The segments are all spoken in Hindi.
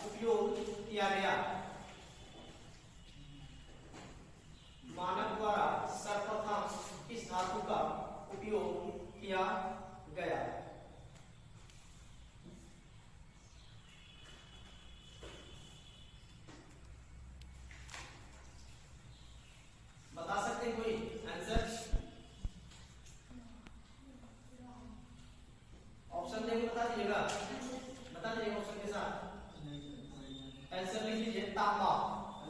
उपयोग किया गया। मानव द्वारा सर्वप्रथम किस धातु का उपयोग किया गया? बता सकते हैं कोई आंसर? ऑप्शन देंगे, बता दीजिएगा, बता दीजिएगा ऑप्शन के साथ। आंसर लिख लीजिए तांबा।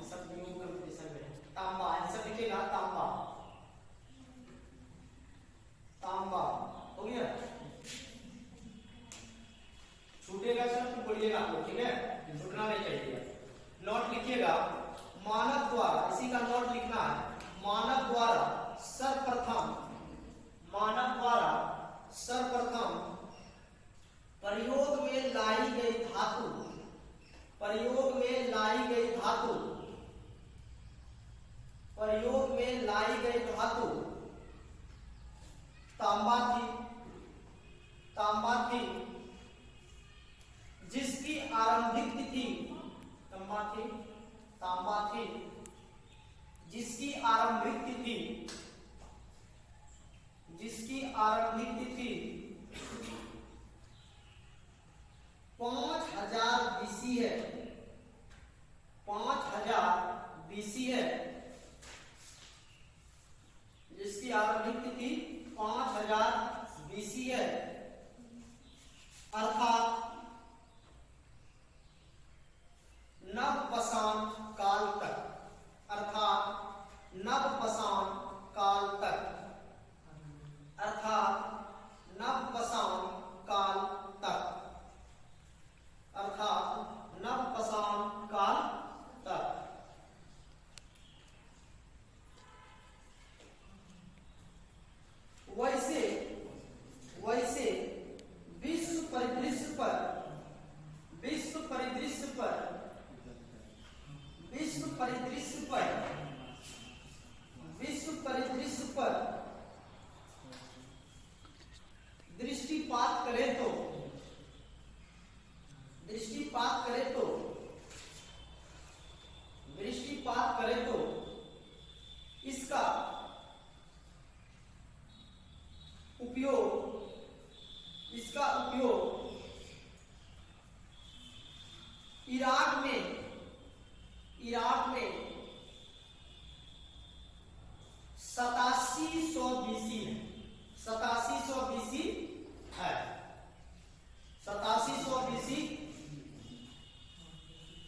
सब न्यू कंपटीशन में तांबा आंसर लिखिएगा, तांबा। तांबा हो गया। छूटेगा सब तो बोलिएगा आपको, ठीक है, छूटना नहीं चाहिए। नोट लिखिएगा, मानव द्वारा, इसी का नोट लिखना है। मानव द्वारा सर्वप्रथम, मानव द्वारा सर्वप्रथम प्रयोग में लाई गई धातु, प्रयोग में लाई गई धातु, प्रयोग में लाई गई धातु तांबा थी, तांबा थी, जिसकी आरंभिक तिथि, तांबा थी, तांबा थी, जिसकी आरंभिक तिथि, जिसकी आरंभिक तिथि 5000 बीसी है, 5000 बीसी है, जिसकी आरंभिक तिथि 5000 बीसी है, अर्थात नवपाषाण काल तक, अर्थात नवपाषाण काल तक, अर्थात नवपाषाण काल तक, अर्थात नवपाषाण काल तक। वैसे वैसे विश्व परिदृश्य पर, विश्व परिदृश्य पर, विश्व परिदृश्य पर, विश्व परिदृश्य पर दृष्टिपात करें तो, दृष्टिपात करें तो, दृष्टिपात करें तो इसका उपयोग, इसका उपयोग इराक में, इराक में 8700 बीसी है, 8700 बीसी है, 8700 बीसी,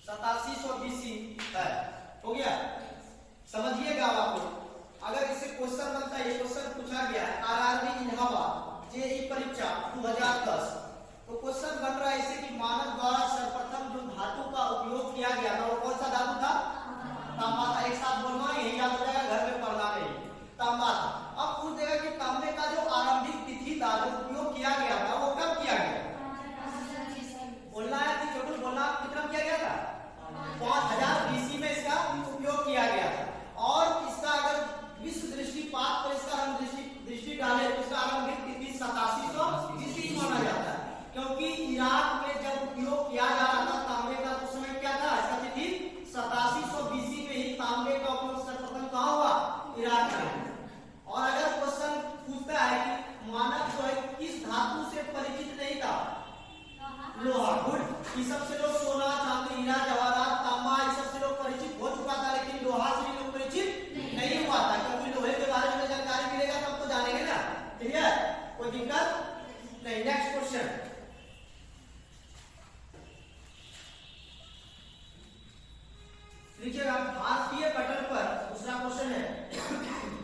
8700 बीसी है। हो गया, समझिएगा आपको। अगर इससे क्वेश्चन बनता है, ये क्वेश्चन पूछा गया है आरआरबी इलाहाबाद जेईई परीक्षा 2010, तो क्वेश्चन बन रहा है इसे कि मानव द्वारा सर्वप्रथम जो धातु का उपयोग किया गया था वो कौन सा धातु था? तांबा था। एक साथ बोलना, यही याद हो जाएगा, घर में पढ़ना नहीं, तांबा था। अब पूछ देगा कि तांबे का जो आरंभिक तिथि था, जो उपयोग किया गया था, वो कब किया गया? बोलना है कि छोटू बोलना, कितना किया गया था? 5000 बीसी में इसका उपयोग किया गया था। और इसका अगर विश्व दृष्टिपात पर इसका हम दृष्टि डाले तो इसका आरंभिक तिथि 8700 बीसी माना जाता है, क्योंकि इराक में जब उपयोग किया जा रहा था तांबे का, उस समय क्या था? इसका तिथि 8700 बीसी में ही तांबे का उपयोग सर्वप्रथम कहाँ हुआ? इराक में। और अगर क्वेश्चन पूछता है कि मानव जो है किस धातु से परिचित नहीं था? लोहा। गुड। इस सबसे लोग सोना, चांदी, हीरा, जवाहरात, तांबा, इस सबसे लोग परिचित हो चुका था, लेकिन लोहा से लोग परिचित नहीं हुआ था, क्योंकि लोहे के बारे में जानकारी मिलेगा तब तो जानेंगे ना। क्लियर? कोई दिक्कत नहीं। नेक्स्ट क्वेश्चन लीजिएगा। भारतीय पटल पर, दूसरा क्वेश्चन है,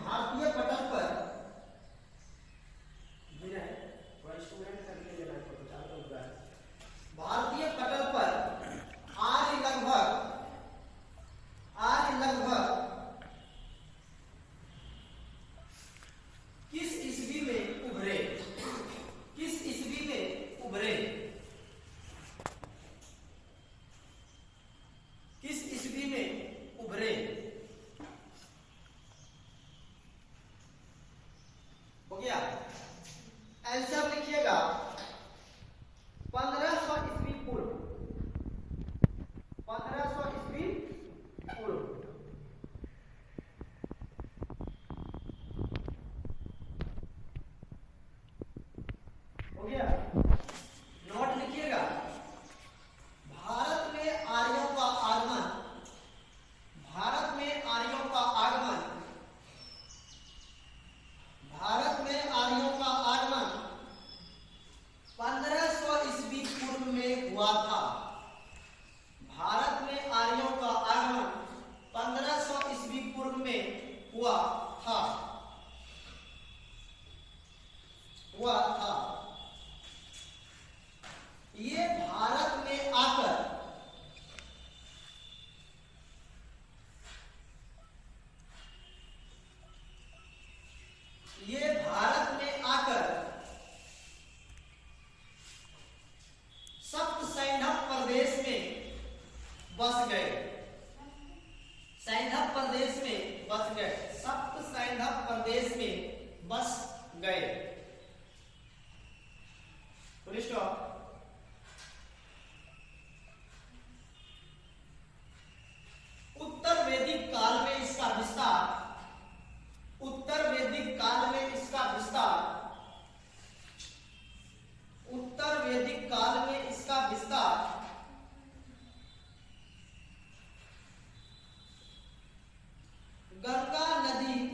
भारतीय पटल पर भारतीय पटल पर आज लगभग किस ईस्वी में उभरे? किस ईस्वी में उभरे? किस ईस्वी में बस गए, सैंधव प्रदेश में बस गए, सप्त सैंधव प्रदेश में बस गए। Full stop. उत्तर वैदिक काल में इसका विस्तार, उत्तर वैदिक काल में इसका विस्तार, उत्तर वैदिक काल में इसका विस्तार गंगा नदी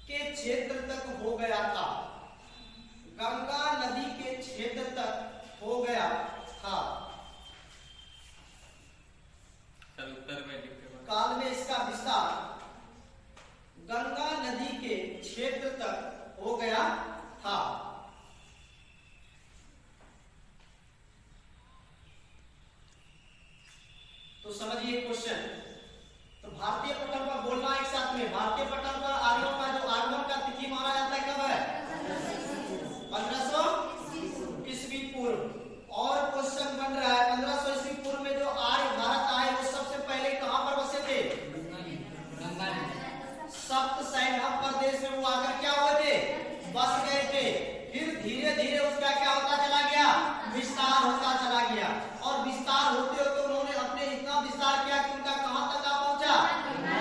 के क्षेत्र तक हो गया था, गंगा नदी के क्षेत्र तक हो गया था। उत्तर वैदिक काल में इसका विस्तार गंगा नदी के क्षेत्र तक हो गया था। तो समझिए क्वेश्चन। तो भारतीय पटल पर बोलना एक साथ में, भारतीय पटल पर आर्यों का जो आगमन का तिथि माना जाता है कब है? 1500 ईस्वी पूर्व। और क्वेश्चन बन रहा है 1500 ईस्वी पूर्व में जो आर्य भारत आए वो सबसे पहले कहां पर बसे थे? सप्त सैंधव प्रदेश में वो आकर क्या हुए थे? बस गए थे। फिर धीरे धीरे उसका क्या होता चला गया? विस्तार होता चला गया। और विस्तार होते होते उन्होंने अपने इतना विस्तार किया कि उनका कहां तक आ पहुंचा?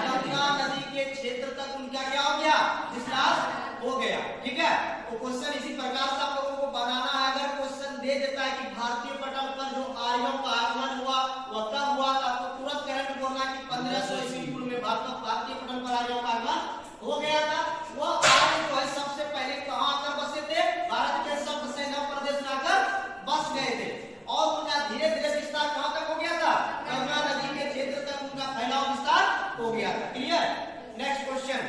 गंगा नदी के क्षेत्र तक उनका क्या हो गया? विस्तार हो गया। ठीक है, तो क्वेश्चन इसी प्रकार से आप लोगों को बनाना है। अगर क्वेश्चन दे देता है कि भारतीय पटल पर जो आर्यों का आगमन हुआ वह कब हुआ, तो आपको तुरंत करंट बोलना कि 1500 ईस्वी पूर्व में भारतीय पटल पर आर्यों का आगमन हो गया था। वो आर्य जो है सबसे पहले कहां आकर बसे थे? भारत के सप्त सैंधव प्रदेश में आकर बस गए थे। और उनका धीरे धीरे विस्तार कहां तक हो गया था? गंगा नदी के क्षेत्र तक उनका फैलाव विस्तार हो गया था। क्लियर? नेक्स्ट क्वेश्चन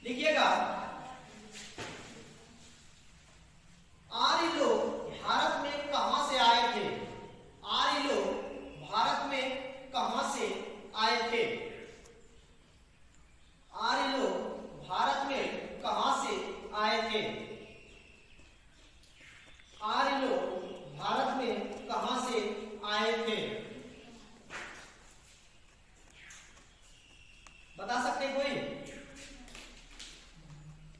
लिखिएगा। आर्य लोग भारत में कहां से आए थे? आर्य लोग भारत में कहां से आए थे? आर्य लोग भारत में कहां से आए थे? आर्य लोग भारत में कहां से आए थे? बता सकते कोई?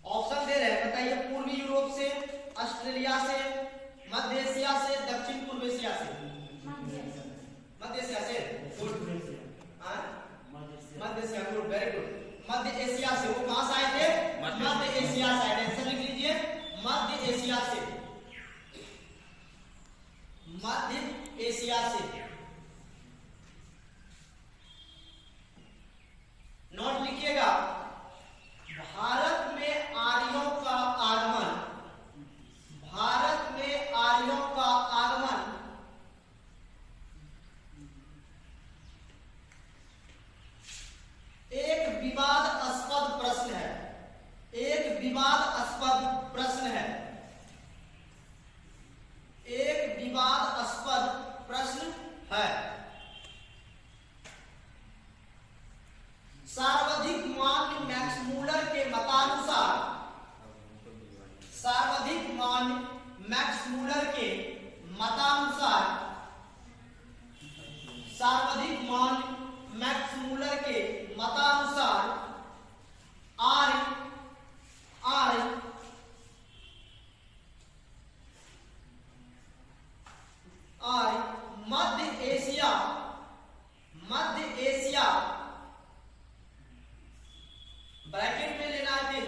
ऑप्शन दे रहे हैं, बताइए। पूर्वी यूरोप से, ऑस्ट्रेलिया से, मध्य एशिया से, दक्षिण पूर्व एशिया से। मध्य एशिया से, मध्य एशिया, गुड, वेरी गुड। मध्य एशिया से। वो कहां से आए थे? मध्य एशिया से। आंसर लिख लीजिए, मध्य एशिया से, मध्य एशिया से। नोट लिखिएगा, भारत में आर्यों का आगमन, भारत में आर्यों का आगमन एक विवादास्पद प्रश्न है, एक विवादास्पद प्रश्न है, एक विवादास्पद प्रश्न है। सर्वाधिक मान्य मैक्स मूलर के मतानुसार, सर्वाधिक मान्य मैक्स मूलर के मतानुसार, सर्वाधिक मान्य मैक्स मूलर के मतानुसार आर्य मध्य एशिया, मध्य एशिया ब्रैकेट में लेना है,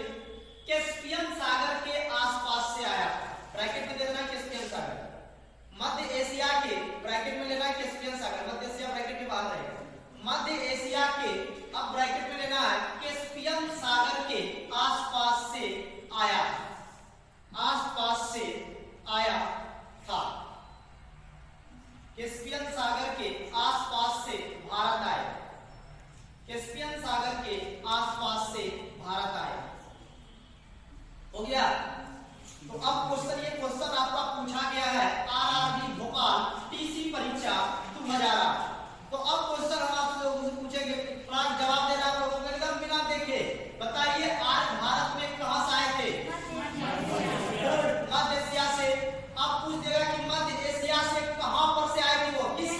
कैस्पियन सागर के आसपास से आया। ब्रैकेट में देना है कैस्पियन सागर, मध्य एशिया के, ब्रैकेट में लेना है कैस्पियन सागर, मध्य एशिया ब्रैकेट के बाहर रहेगा। मध्य एशिया के, अब ब्रैकेट में लेना है कैस्पियन सागर के आसपास से आया, आसपास से आया था। कैस्पियन सागर के आसपास से भारत आए, कैस्पियन सागर के आसपास से भारत आए। हो गया? तो अब क्वेश्चन, ये क्वेश्चन आपका पूछा गया है आरआरबी भोपाल टीसी परीक्षा 2008। तो अब क्वेश्चन हम आप लोगों से पूछेंगे, प्राक जवाब देना आप लोगों को एकदम बिना देखे। बताइए आज भारत में कहां से आए थे? मध्य एशिया से। अब पूछ देगा कि मध्य एशिया से कहां पर से आए थे, वो किस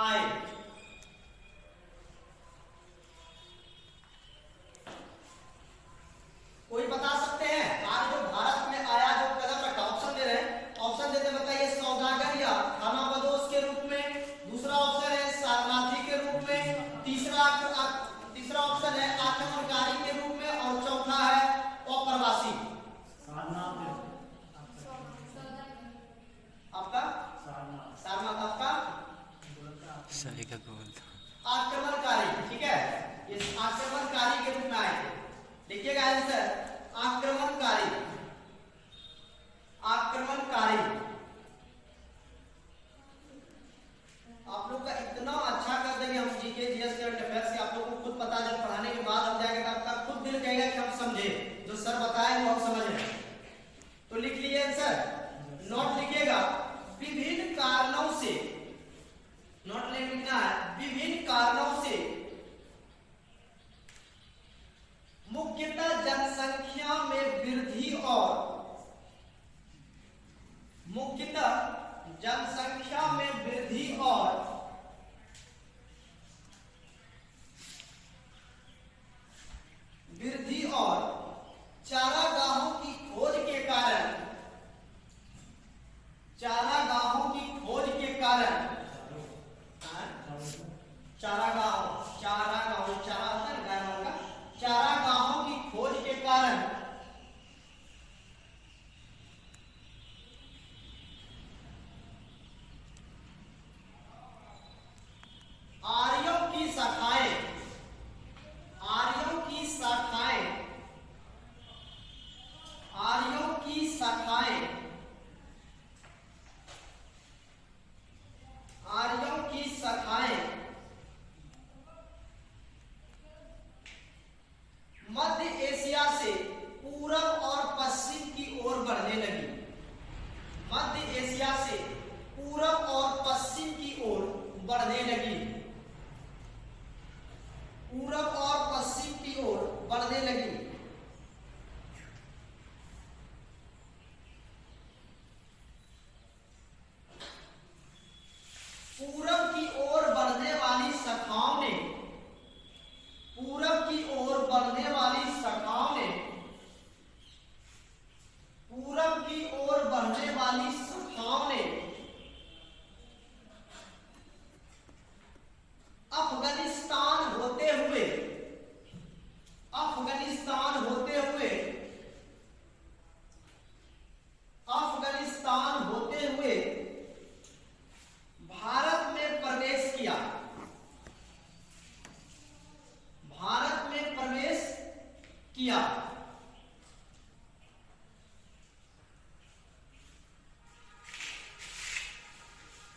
आए। कोई बता सकते हैं आज जो भारत में आया, जो कदम रखा? ऑप्शन दे रहे हैं, ऑप्शन देते बताइए। सौदागर या खानाबदोश के रूप में, दूसरा ऑप्शन है सारनाथी के रूप में, तीसरा ऑप्शन है आक्रमणकारी के रूप में, और चौथा है अप्रवासी। आपका सारनाथ, आपका सही का बोल आक्रमणकारी। ठीक है, ये आक्रमणकारी के रूप में आए थे। देखिएगा आंसर, आक्रमणकारी। आक्रमणकारी। आप लोग का इतना अच्छा कर देंगे हम जीके जीएस करंट अफेयर्स से, आप लोग को खुद पता, जब पढ़ाने के बाद हम जाएंगे तो आपका खुद दिल कहेगा कि हम समझे, जो सर बताए वो हम समझ रहे। तो लिख लीजिए आंसर, नोट लिखिएगा। विभिन्न कारणों से, नोट लिखना है, विभिन्न कारणों से मुख्यतः जनसंख्या में वृद्धि और चारागाहों की खोज के कारण, चारागाहों की खोज के कारण, चारागाहों की खोज के कारण आर्यों की शाखाएं, आर्यों की शाखाएं, आर्यों की शाखाएं, आर्यों की शाखाएं मध्य एशिया से पूरब और पश्चिम की ओर बढ़ने लगी। मध्य एशिया से पूरब और पश्चिम की ओर बढ़ने लगी। पूरब और पश्चिम की ओर बढ़ने लगी। पूरब की ओर बढ़ने वाली शाखाओं ने, पूरब की ओर बढ़ने वाली शाखाओं ने, पूरब की ओर बढ़ने वाली शाखाओं ने अफगानिस्तान होते हुए, अफगानिस्तान होते हुए, अफगानिस्तान होते हुए भारत में प्रवेश किया। भारत में प्रवेश किया।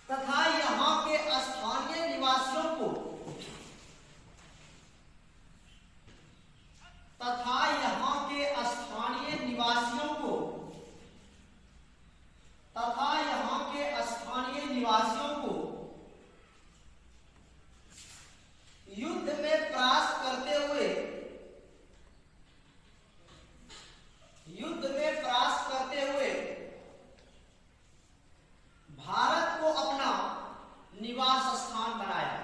तथा यहां के स्थानीय निवासियों को, तथा यहां के स्थानीय निवासियों को, तथा यहां के स्थानीय निवासियों को युद्ध में परास्त करते हुए, युद्ध में परास्त करते हुए भारत को अपना निवास स्थान बनाया।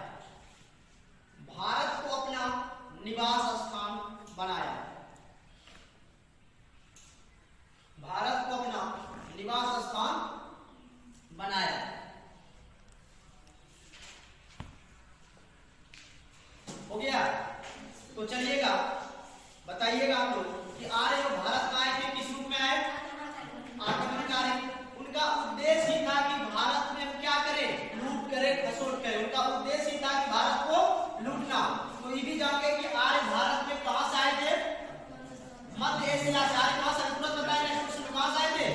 भारत को अपना निवास स्थान बनाया। भारत को अपना निवास स्थान बनाया। हो गया? तो चलिएगा बताइएगा आप लोग कि आर्य जो भारत में आए थे किस रूप में आए? आक्रमणकारी। उनका उद्देश्य ही था कि भारत में हम क्या करें? लूट करें, खसोट करें। उनका उद्देश्य ही था कि भारत को लूटना। तो ये भी जान गए कि आर्य भारत में कहां से आए थे? मध्य एशिया से। आर्य कहां से? तुरंत बताया नेक्स्ट क्वेश्चन, कहां से आए थे?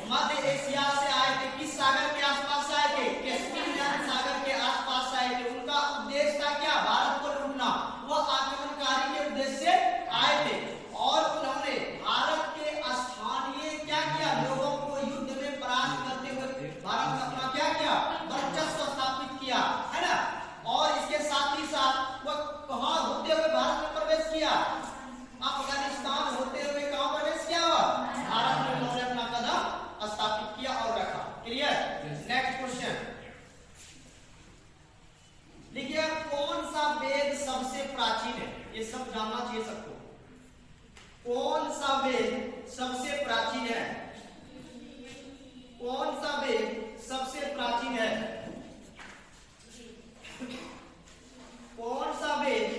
मध्य एशिया से आए थे। किस सागर के आसपास से आए थे? कैस्पियन सागर के आसपास से आए थे। उनका उद्देश्य था क्या? भारत को लूटना। वो आक्रमणकारी के उद्देश्य से आए थे और उन्होंने सबसे प्राचीन है? ये सब जानना चाहिए सबको। कौन सा वेद सबसे प्राचीन है? कौन सा वेद सबसे प्राचीन है? कौन सा वेद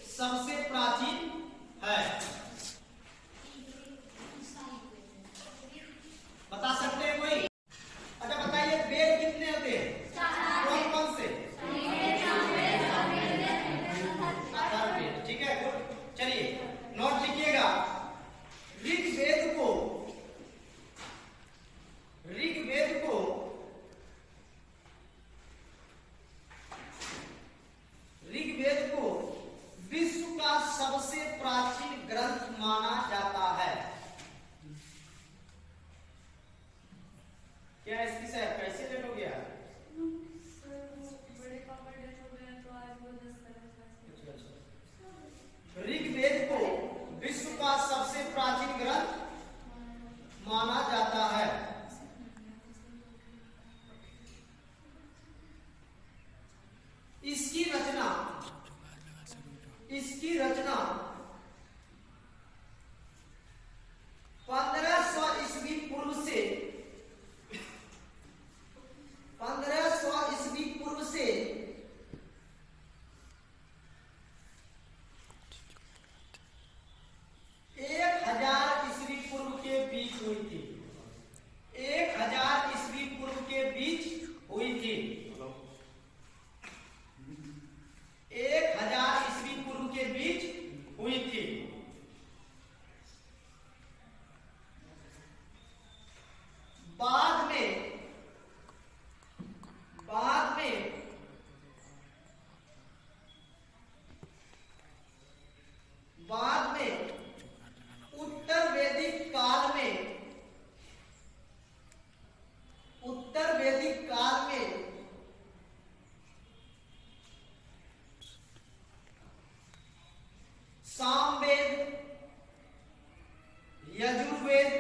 सबसे प्राचीन है? बता सकते हैं कोई? अच्छा बताइए, वेद कितने होते हैं? कौन कौन से? अथर्ववेद। ठीक है, गुड। चलिए नोट लिखिएगा। ऋग्वेद को विश्व का सबसे प्राचीन ग्रंथ माना जाता है। क्या इसकी सर कैसे लेट हो गया? ऋग्वेद को विश्व का सबसे प्राचीन ग्रंथ माना जाता है। इसकी रचना 1500 ईस्वी पूर्व से 1000 ईस्वी पूर्व के बीच हुई थी। 1000 ईस्वी पूर्व के बीच हुई थी। 1000 ईस्वी पूर्व के बीच हुई थी। बाद में उत्तर वैदिक काल में सामवेद, यजुर्वेद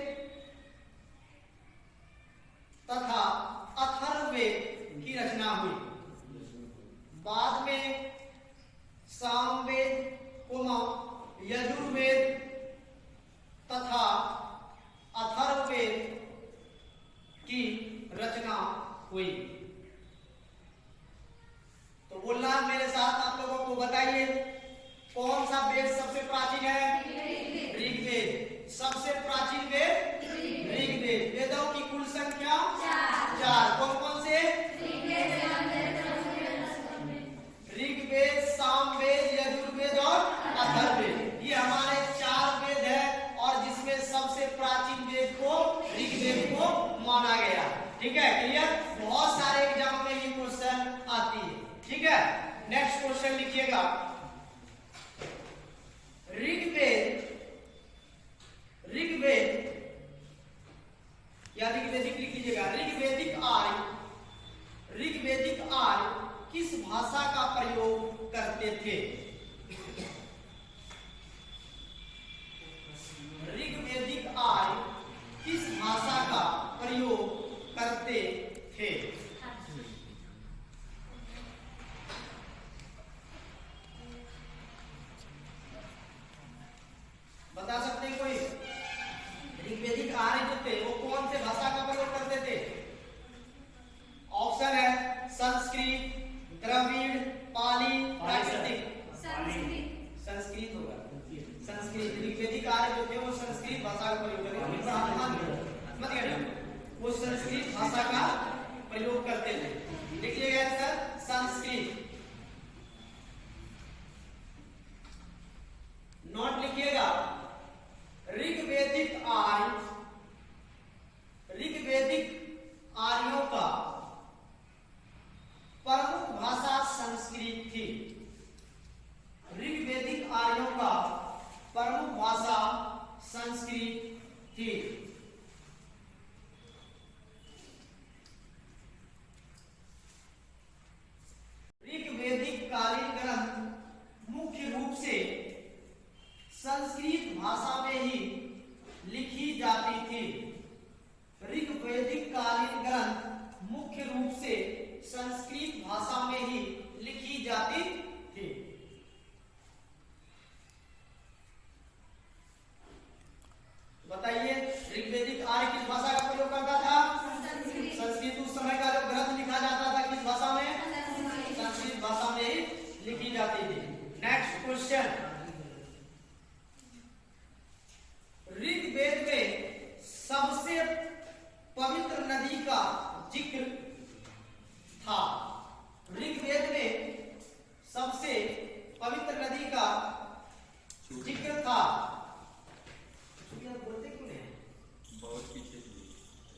तथा अथर्ववेद की रचना हुई। बाद में सामवेद, यजुर्वेद तथा अथर्ववेद की रचना हुई। तो बोलना मेरे साथ आप लोगों को, बताइए कौन सा वेद सबसे प्राचीन है? ऋग्वेद। सबसे प्राचीन वेद ऋग्वेद। वेदों की कुल संख्या 4। कौन कौन से? ऋग्वेद, सामवेद, यजुर्वेद और अथर्ववेद। ये हमारे 4 वेद है और जिसमें सबसे प्राचीन वेद को ऋग्वेद को माना गया। ठीक है, क्लियर? बहुत सारे एग्जाम में ये क्वेश्चन आती है। ठीक है, नेक्स्ट क्वेश्चन लिखिएगा। ऋग्वेद या ऋग्वेदिक लिख लीजिएगा। ऋग्वेदिक आर्य किस भाषा का प्रयोग करते थे? ऋग्वेदिक आर्य किस भाषा का प्रयोग करते थे? बता सकते हैं कोई? ऋग्वेदिक आर्य जो थे वो कौन से भाषा का प्रयोग करते थे? ऑप्शन है संस्कृत, द्रविड़, लिखी जाती थी। नेक्स्ट क्वेश्चन, ऋग्वेद में सबसे पवित्र नदी का जिक्र था। ऋग्वेद में सबसे पवित्र नदी का जिक्र था। बोलते क्यों नहीं? बहुत पीछे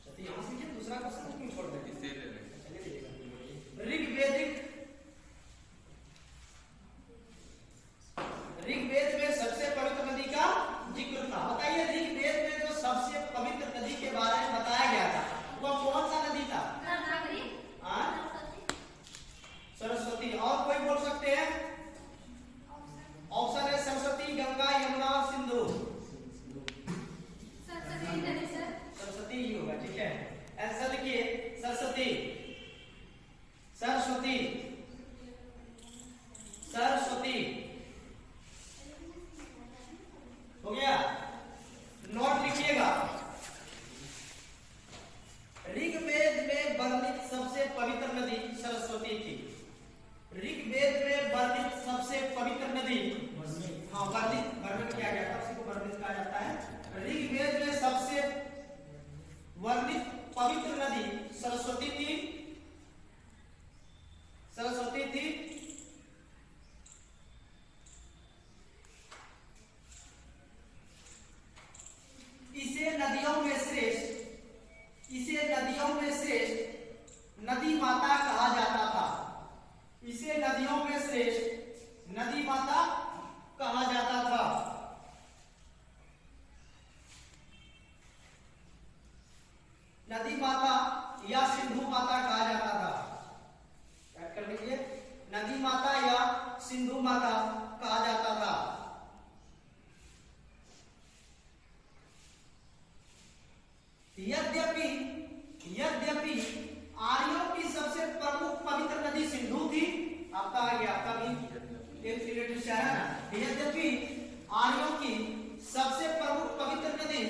तो यहाँ से दूसरा क्वेश्चन क्यों छोड़ देते? इसे ले लेंगे। ऋग्वेद में सबसे पवित्र नदी का जिक्र था। बताइए ऋग्वेद में जो सबसे पवित्र नदी के बारे में बताया गया था वह कौन सा नदी था? सरस्वती। और कोई बोल सकते हैं? ऑप्शन है सरस्वती, गंगा, यमुना और सिंधु। सरस्वती ही होगा, ठीक है। आंसर लिखिए सरस्वती। सरस्वती, सरस्वती हो गया। नोट लिखिएगा, ऋग्वेद में वर्णित सबसे पवित्र नदी सरस्वती थी। ऋग्वेद में वर्णित सबसे पवित्र नदी, हाँ वर्णित किया गया था, उसी को वर्णित कहा जाता है। ऋग्वेद में सबसे वर्णित पवित्र नदी सरस्वती थी। सरस्वती थी। इसे नदियों में श्रेष्ठ नदी माता कहा जाता था। इसे नदियों में श्रेष्ठ नदी माता कहा जाता था। नदी माता या सिंधु माता कहा जाता था। याद कर लीजिए, नदी माता या सिंधु माता कहा जाता था। यद्यपि आर्यों की सबसे प्रमुख पवित्र नदी सिंधु थी। आपका आ गया, आपका भी एक रिलेटिव से है ना। यद्यपि आर्यों की सबसे प्रमुख पवित्र नदी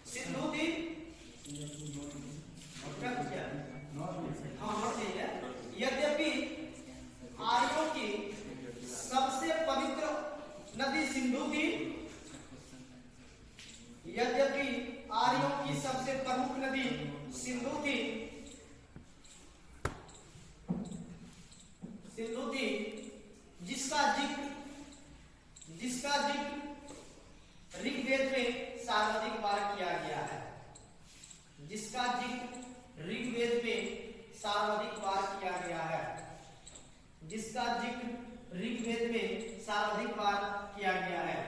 सिंधु थी। यद्यपि आर्यों की सबसे पवित्र नदी सिंधु थी। यद्यपि आर्यों की सबसे प्रमुख नदी सिंधु थी। सिंधु थी, जिसका जिक्र ऋग्वेद में सर्वाधिक बार किया गया है। जिसका जिक्र ऋग्वेद में सर्वाधिक बार किया गया है। जिसका जिक्र ऋग्वेद में सर्वाधिक बार किया गया है।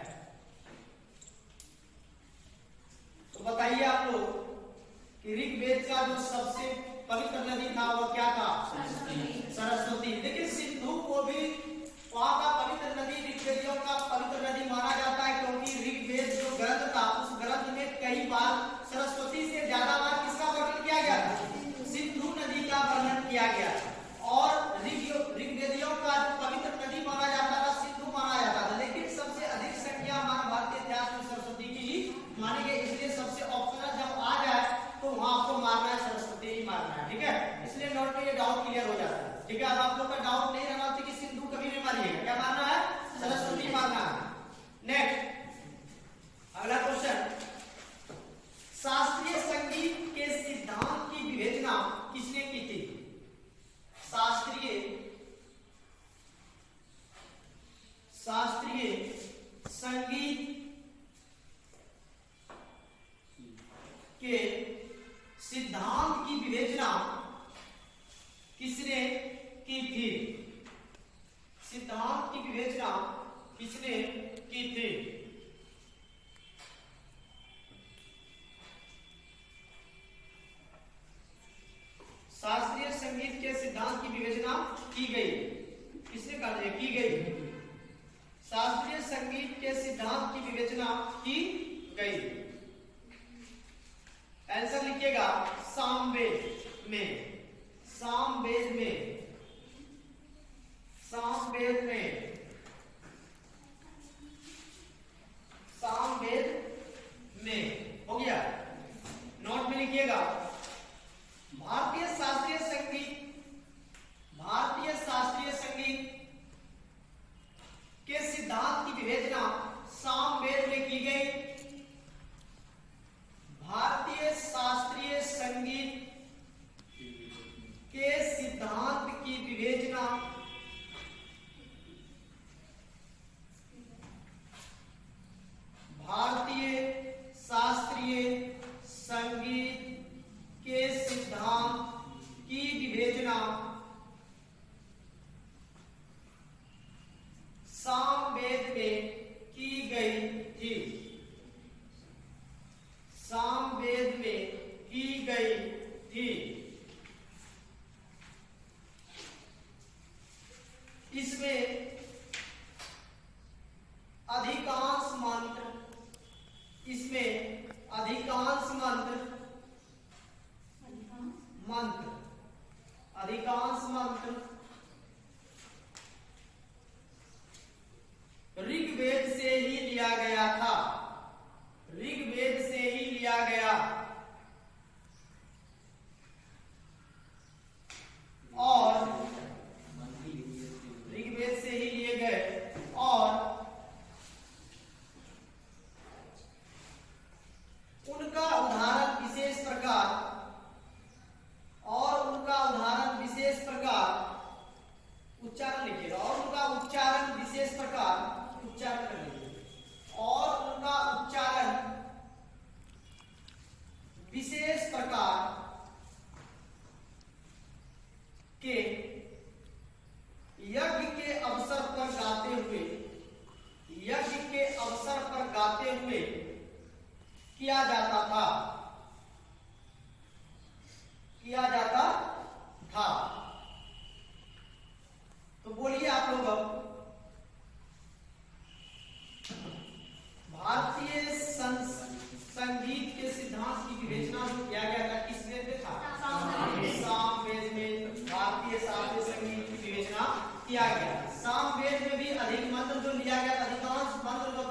तो बताइए आप लोग कि ऋग्वेद का जो सबसे पवित्र नदी था वो क्या था? सरस्वती। लेकिन सिंधु को भी वहां का पवित्र नदी, ऋग्वेदियों का पवित्र नदी माना जाता है, क्योंकि ऋग्वेद जो ग्रंथ था उस ग्रंथ में कई बार सरस्वती से ज्यादा बार किसका वर्णन किया गया था? सिंधु नदी का वर्णन किया गया। और ऋग्वेदियों का जो पवित्र नदी माना जाता था सिंधु माना जाता था, लेकिन सबसे अधिक संख्या महाभारत इतिहास में सरस्वती की ही मानी गई। इसलिए सबसे ऑप्शनल जब आ जाए तो वहां आपको मारना है सरस्वती ही मारना है, ठीक है। इसलिए नोट में ये डाउट क्लियर हो जाता है, ठीक है। अब आप लोग का डाउट नहीं रहना चाहिए कि सिंधु कभी नहीं मारिएगा। क्या मारना है? सरस्वती मारना है। नेक्स्ट अगला क्वेश्चन, शास्त्रीय संगीत के सिद्धांत की विवेचना किसने की थी? शास्त्रीय संगीत के सिद्धांत की विवेचना किसने की थी? सिद्धांत की विवेचना किसने की थी? शास्त्रीय संगीत के सिद्धांत की विवेचना की गई। किसने कहा? की गई। शास्त्रीय संगीत के सिद्धांत की विवेचना की गई। आंसर लिखिएगा सामवेद में। सामवेद में। सामवेद में। सामवेद में हो गया। नोट में लिखिएगा, भारतीय शास्त्रीय संगीत इसमें अधिकांश मंत्र ऋग्वेद से ही लिया गया था। ऋग्वेद से ही लिया गया और ऋग्वेद से ही लिए गए और उनका उदाहरण विशेष प्रकार उच्चारण लिखिएगा और उनका उच्चारण विशेष प्रकार उच्चारण कर लीजिए और उनका उच्चारण विशेष प्रकार के यज्ञ के अवसर पर गाते हुए किया जाता था। तो बोलिए आप लोग अब, भारतीय संगीत के सिद्धांत की विवेचना जो किया गया था किस वेद में था? सामवेद में भारतीय शास्त्रीय संगीत की विवेचना किया गया। सामवेद में भी अधिक मंत्र जो लिया गया था, अधिकांश मंत्र जो